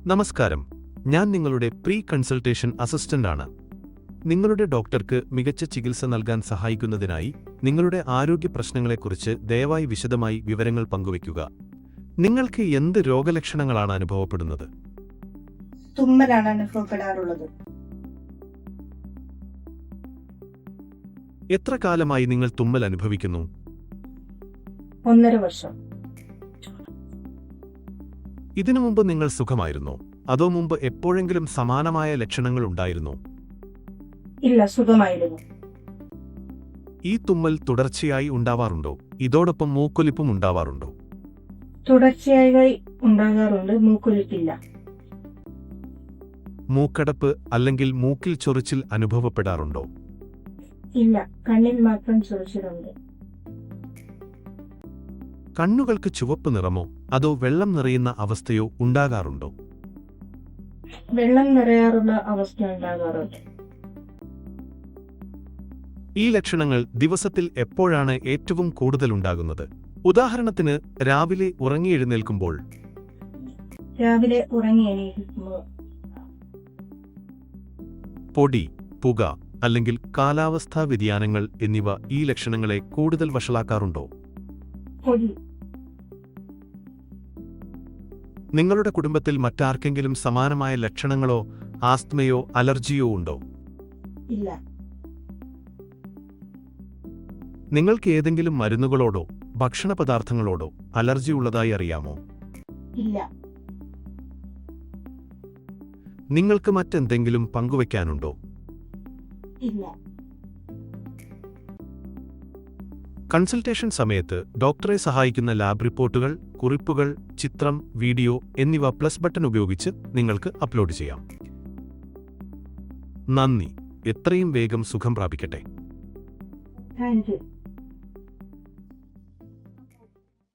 നമസ്കാരം, ഞാൻ നിങ്ങളുടെ പ്രീ കൺസൾട്ടേഷൻ അസിസ്റ്റന്റ് ആണ്. നിങ്ങളുടെ ഡോക്ടർക്ക് മികച്ച ചികിത്സ നൽകാൻ സഹായിക്കുന്നതിനായി നിങ്ങളുടെ ആരോഗ്യ പ്രശ്നങ്ങളെക്കുറിച്ച് ദയവായി വിശദമായി വിവരങ്ങൾ പങ്കുവയ്ക്കുക. നിങ്ങൾക്ക് എന്ത് രോഗലക്ഷണങ്ങളാണ് അനുഭവപ്പെടുന്നത്? തുമ്മലാണ് അനുഭവപ്പെടാറുള്ളത്. എത്ര കാലമായി നിങ്ങൾ തുമ്മൽ അനുഭവിക്കുന്നു? 1.5 വർഷം. ഇതിനു മുമ്പ് നിങ്ങൾ സുഖമായിരുന്നോ, അതോ മുമ്പ് എപ്പോഴെങ്കിലും സമാനമായ ലക്ഷണങ്ങൾ ഉണ്ടായിരുന്നോ? ഇല്ല, സുഖമായിരുന്നു. ഈ തുമ്മൽ തുടർച്ചയായി ഉണ്ടാവാറുണ്ടോ? ഇതോടൊപ്പം മൂക്കൊലിപ്പും ഉണ്ടാവാറുണ്ടോ? തുടർച്ചയായി ഉണ്ടാകാറുണ്ട്, മൂക്കൊലിപ്പില്ല. മൂക്കടപ്പ് അല്ലെങ്കിൽ മൂക്കിൽ ചൊറിച്ചിൽ അനുഭവപ്പെടാറുണ്ടോ? ഇല്ല, കണ്ണിൽ മാത്രം ചൊറിച്ചിലുണ്ട്. കണ്ണുകൾക്ക് ചുവപ്പ് നിറമോ അതോ വെള്ളം നിറയുന്ന അവസ്ഥയോ ഉണ്ടാകാറുണ്ടോ? വെള്ളം നിറയാറുള്ള അവസ്ഥ ഉണ്ടാകാറുണ്ട്. ഈ ലക്ഷണങ്ങൾ ദിവസത്തിൽ എപ്പോഴാണ് ഏറ്റവും കൂടുതൽ ഉണ്ടാകുന്നത്? ഉദാഹരണത്തിന്, രാവിലെ ഉറങ്ങിയെഴുന്നേൽക്കുമ്പോൾ, രാവിലെ ഉറങ്ങി എണീക്കുമ്പോൾ, പൊടി, പുക അല്ലെങ്കിൽ കാലാവസ്ഥാ വ്യതിയാനങ്ങൾ എന്നിവ ഈ ലക്ഷണങ്ങളെ കൂടുതൽ വഷളാക്കാറുണ്ടോ? പൊടി. നിങ്ങളുടെ കുടുംബത്തിൽ മറ്റാർക്കെങ്കിലും സമാനമായ ലക്ഷണങ്ങളോ ആസ്ത്മയോ അലർജിയോ ഉണ്ടോ? ഇല്ല. നിങ്ങൾക്ക് ഏതെങ്കിലും മരുന്നുകളോടോ ഭക്ഷണപദാർത്ഥങ്ങളോടോ അലർജി ഉള്ളതായി അറിയാമോ? ഇല്ല. നിങ്ങൾക്ക് മറ്റെന്തെങ്കിലും പങ്കുവയ്ക്കാനുണ്ടോ? ഇല്ല. കൺസൾട്ടേഷൻ സമയത്ത് ഡോക്ടറെ സഹായിക്കുന്ന ലാബ് റിപ്പോർട്ടുകൾ, കുറിപ്പുകൾ, ചിത്രം, വീഡിയോ എന്നിവ പ്ലസ് ബട്ടൺ ഉപയോഗിച്ച് നിങ്ങൾക്ക് അപ്ലോഡ് ചെയ്യാം. നന്ദി. എത്രയും വേഗം സുഖം പ്രാപിക്കട്ടെ. Thank you.